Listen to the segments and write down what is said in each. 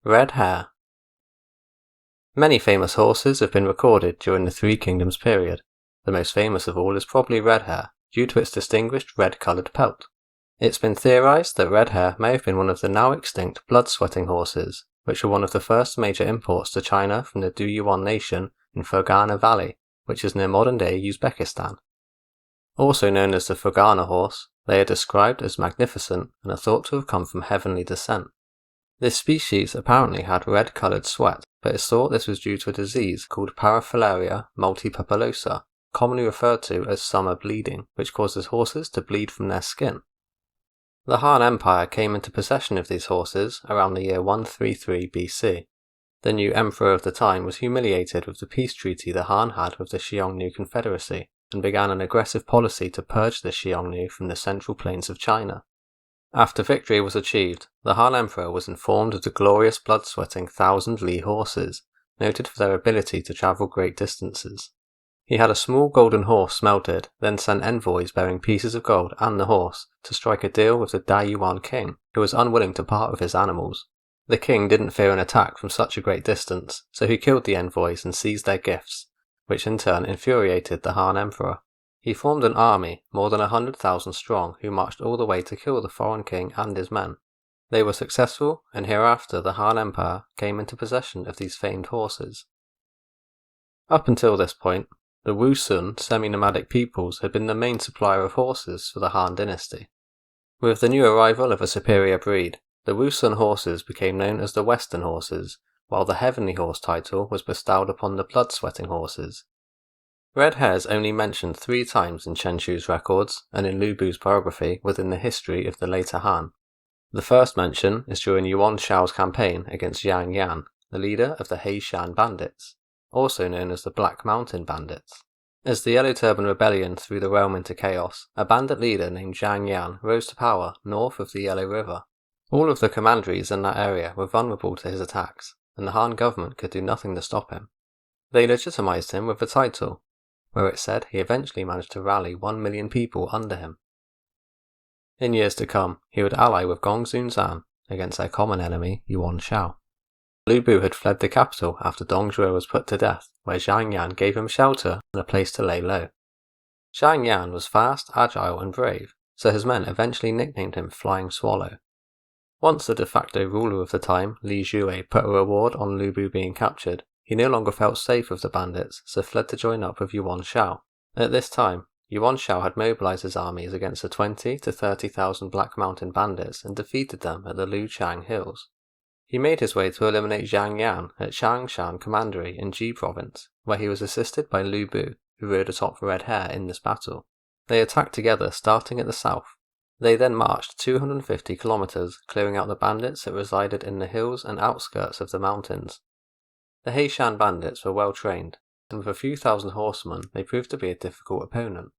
Red Hare. Many famous horses have been recorded during the Three Kingdoms period. The most famous of all is probably Red Hare, due to its distinguished red-coloured pelt. It's been theorised that Red Hare may have been one of the now extinct blood-sweating horses, which were one of the first major imports to China from the Duyuan nation in Ferghana Valley, which is near modern-day Uzbekistan. Also known as the Ferghana horse, they are described as magnificent and are thought to have come from heavenly descent. This species apparently had red-coloured sweat, but it's thought this was due to a disease called parafilaria multipapulosa, commonly referred to as summer bleeding, which causes horses to bleed from their skin. The Han Empire came into possession of these horses around the year 133 BC. The new emperor of the time was humiliated with the peace treaty the Han had with the Xiongnu Confederacy, and began an aggressive policy to purge the Xiongnu from the central plains of China. After victory was achieved, the Han Emperor was informed of the glorious blood-sweating 1,000 Li horses, noted for their ability to travel great distances. He had a small golden horse smelted, then sent envoys bearing pieces of gold and the horse to strike a deal with the Duyuan king, who was unwilling to part with his animals. The king didn't fear an attack from such a great distance, so he killed the envoys and seized their gifts, which in turn infuriated the Han Emperor. He formed an army, more than 100,000 strong, who marched all the way to kill the foreign king and his men. They were successful, and hereafter the Han Empire came into possession of these famed horses. Up until this point, the Wusun semi-nomadic peoples had been the main supplier of horses for the Han dynasty. With the new arrival of a superior breed, the Wusun horses became known as the Western horses, while the Heavenly Horse title was bestowed upon the blood-sweating horses. Red Hare is only mentioned 3 times in Chen Shu's records and in Lu Bu's biography within the history of the later Han. The first mention is during Yuan Xiao's campaign against Yang Yan, the leader of the Heishan bandits, also known as the Black Mountain Bandits. As the Yellow Turban Rebellion threw the realm into chaos, a bandit leader named Yang Yan rose to power north of the Yellow River. All of the commanderies in that area were vulnerable to his attacks, and the Han government could do nothing to stop him. They legitimized him with a title, where it said he eventually managed to rally 1 million people under him. In years to come, he would ally with Gongsun Zan against their common enemy Yuan Xiao. Lu Bu had fled the capital after Dong Zhuo was put to death, where Zhang Yan gave him shelter and a place to lay low. Zhang Yan was fast, agile and brave, so his men eventually nicknamed him Flying Swallow. Once the de facto ruler of the time, Li Jue, put a reward on Lu Bu being captured, he no longer felt safe with the bandits, so fled to join up with Yuan Xiao. At this time, Yuan Xiao had mobilized his armies against the 20 to 30,000 Black Mountain bandits and defeated them at the Luchang Hills. He made his way to eliminate Zhang Yan at Changshan Commandery in Ji province, where he was assisted by Lu Bu, who rode atop Red Hare in this battle. They attacked together starting at the south. They then marched 250 kilometers, clearing out the bandits that resided in the hills and outskirts of the mountains. The Heishan bandits were well trained, and with a few thousand horsemen they proved to be a difficult opponent.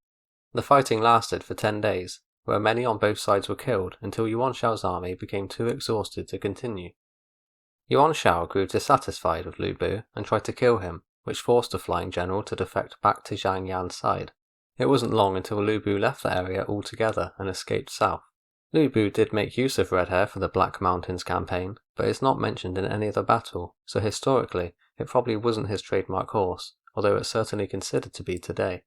The fighting lasted for 10 days, where many on both sides were killed until Yuan Xiao's army became too exhausted to continue. Yuan Xiao grew dissatisfied with Lu Bu and tried to kill him, which forced the flying general to defect back to Zhang Yan's side. It wasn't long until Lu Bu left the area altogether and escaped south. Lu Bu did make use of Red Hare for the Black Mountains campaign, but it's not mentioned in any other battle, so historically it probably wasn't his trademark horse, although it's certainly considered to be today.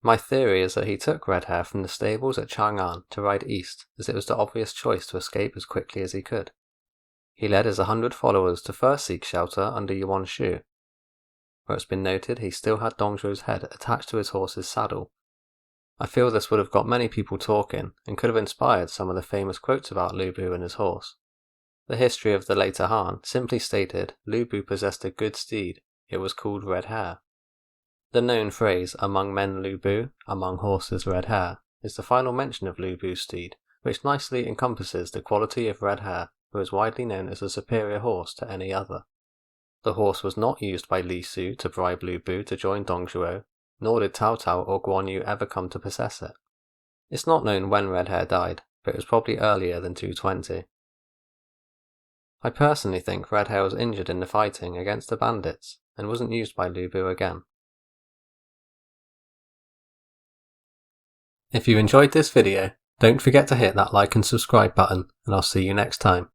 My theory is that he took Red Hare from the stables at Chang'an to ride east, as it was the obvious choice to escape as quickly as he could. He led his 100 followers to first seek shelter under Yuan Shu, where it's been noted he still had Dong Zhuo's head attached to his horse's saddle. I feel this would have got many people talking, and could have inspired some of the famous quotes about Lu Bu and his horse. The history of the later Han simply stated Lu Bu possessed a good steed, it was called Red Hare. The known phrase, among men Lu Bu, among horses Red Hare, is the final mention of Lu Bu's steed, which nicely encompasses the quality of Red Hare, who is widely known as a superior horse to any other. The horse was not used by Li Su to bribe Lu Bu to join Dong Zhuo, nor did Cao Cao or Guan Yu ever come to possess it. It's not known when Red Hare died, but it was probably earlier than 220. I personally think Red Hare was injured in the fighting against the bandits, and wasn't used by Lu Bu again. If you enjoyed this video, don't forget to hit that like and subscribe button, and I'll see you next time.